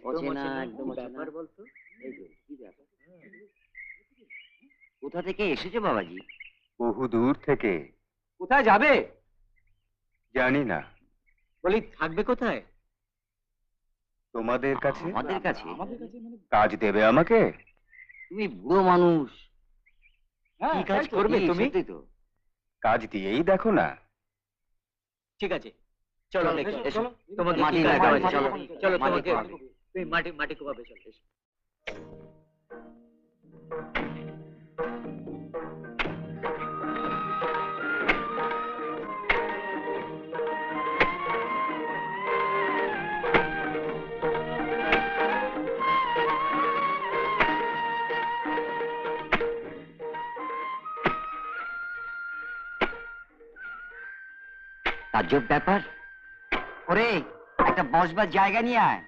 অচেনা, একদম ব্যাপার বলতো। এই যে কি ব্যাপার, কোথা থেকে এসেছে বাবাজি? বহু দূর থেকে। কোথায় যাবে? জানি না। বলি থাকবে কোথায়? তোমাদের কাছে। আমাদের কাছে? কাজ দেবে আমাকে? তুমি বুড়ো মানুষ, কি কাজ করবে তুমি? সত্যি তো। কাজ দিয়েই দেখো না। ঠিক আছে, চলো এসো, তোমাকে মাটি কি কাজ লাগাও, দেওয়া যায়? চলো, চলো মাটি তোমাকে কোপাবে। তুমি মাটি কোপাবে, চলো এসো। তাজ্জব ব্যাপার। ওরে, একটা বসবার জায়গা নিয়ে আয়।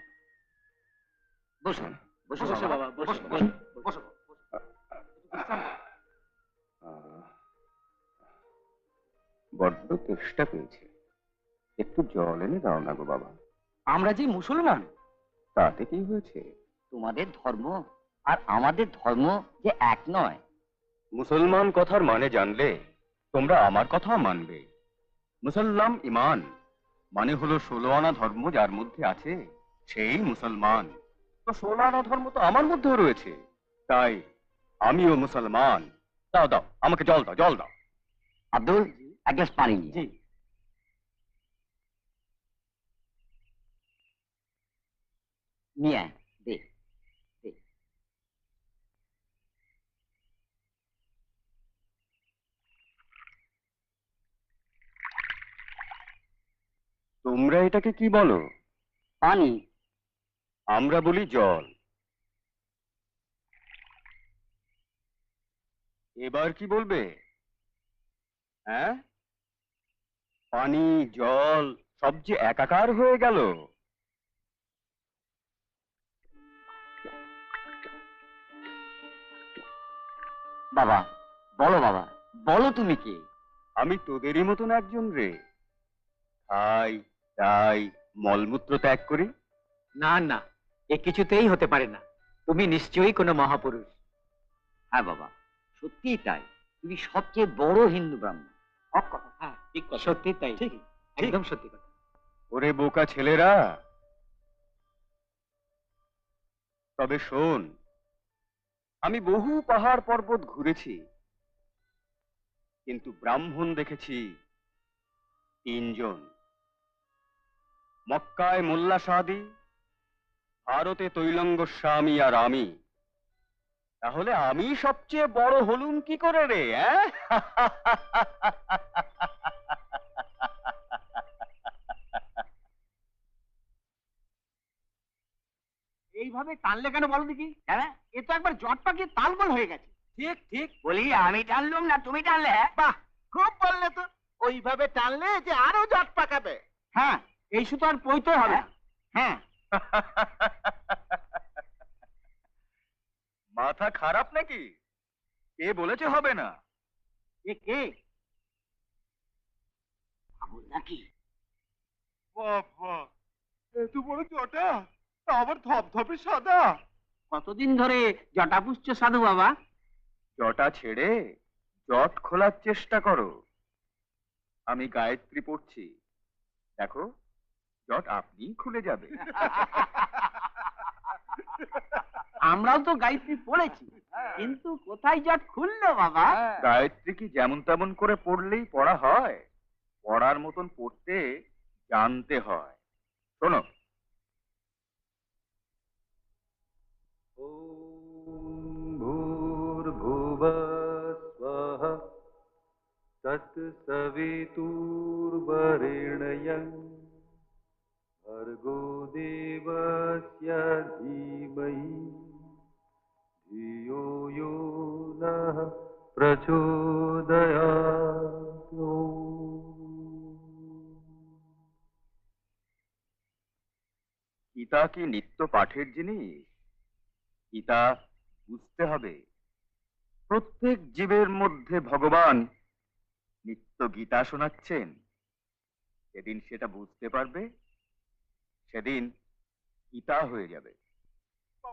বসো বসো বসো বাবা, বাবা, বসো বসো। বসো। বড্ড তেষ্টা পেয়েছে, একটু জল এনে দাও না গো বাবা। আমরা যে মুসলমান, তাতে কি হয়েছে? তোমাদের ধর্ম আর আমাদের ধর্ম যে এক নয়। মুসলমান কথার মানে জানলে তোমরা আমার কথা মানবে। মুসলমান ইমান মানে হলো 16 আনা ধর্ম যার মধ্যে আছে সেই মুসলমান। তো 16 আনা ধর্ম তো আমার মধ্যেও রয়েছে, তাই আমিও মুসলমান। দাও দাও, আমাকে জল দাও, জল দাও। আব্দুল, এক গ্লাস পানি নিয়ে আয়। নিয়ে আয়, দে দে। তোমরা এটাকে কি বলো? পানি। আমরা বলি জল। এবার কি বলবে? হ্যাঁ, পানি জল সব যে একাকার হয়ে গেল। বাবা বলো, বাবা বলো, তুমি কে? আমি তোদেরই মতন একজন রে। খাই, তাই মলমূত্র ত্যাগ করি। না না, এ কিছুতেই হতে পারে না। তুমি নিশ্চয়ই কোনো মহাপুরুষ। হ্যাঁ বাবা, সত্যিই তাই। তুমি সবচেয়ে বড় হিন্দু ব্রাহ্মণ। হক কথা। হ্যাঁ, ঠিক কথা, সত্যি তাই, ঠিক, একদম সত্যি কথা। ওরে বোকা ছেলেরা, তবে শোন, আমি বহু পাহাড় পর্বত ঘুরেছি, কিন্তু ব্রাহ্মণ দেখেছি 3 জন। মক্কায় মোল্লা সাদি, ভারতে তৈলঙ্গ স্বামী আর আমি। তাহলে আমি সবচেয়ে বড় হলুম কি করে রে? এইভাবে টানলে কেন বলো দেখি? হ্যাঁ, এ তো একবার জট পাকিয়ে তালগোল হয়ে গেছে। ঠিক ঠিক বলি, আমি টানলুম না তুমি টানলে? হ্যাঁ বাহ, খুব বললে তো। ওইভাবে টানলে যে আরো জট পাকাবে। হ্যাঁ, এই সুতো আর পইতে হবে না। হ্যাঁ, মাথা খারাপ নাকি? কে বলেছে হবে না? এ কে? পাগল নাকি? বাবা, এত বড় জটা, আবার ধপধপে সাদা। কতদিন ধরে জটা পুষছো সাধু বাবা? জটা ছেড়ে জট খোলার চেষ্টা করো। আমি গায়ত্রী পড়ছি, দেখো জট আপনিই খুলে যাবে। আমরাও তো গায়ত্রী পড়েছি, কিন্তু কোথায় জট খুললো বাবা? গায়ত্রী কি যেমন তেমন করে পড়লেই পড়া হয়? পড়ার মতন পড়তে জানতে হয়। শোনো, ভূর্ভুবস্বঃ তৎসবিতুর্বরেণ্যং ভর্গো দেবস্য ধীমহি ধিয়ো यो নঃ প্রচোদয়াৎ। গীতা কি নিত্য পাঠের জিনিস? গীতা বুঝতে হবে। প্রত্যেক জীবের মধ্যে ভগবান নিত্য গীতা শোনাচ্ছেন। যেদিন সেটা বুঝতে পারবে, সেদিন পিতা হয়ে যাবে।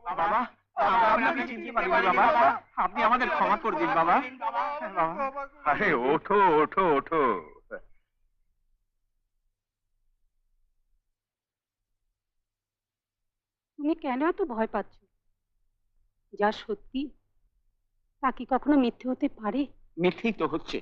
বাবা, আমরা আপনাকে চিনতে পারি না বাবা। আপনি আমাদের ক্ষমা করে দিন বাবা। বাবা। আরে ওঠো ওঠো ওঠো। তুমি কেন এত ভয় পাচ্ছ? যা সত্যি তা কি কখনো মিথ্যে হতে পারে? মিথ্যেই তো হচ্ছে।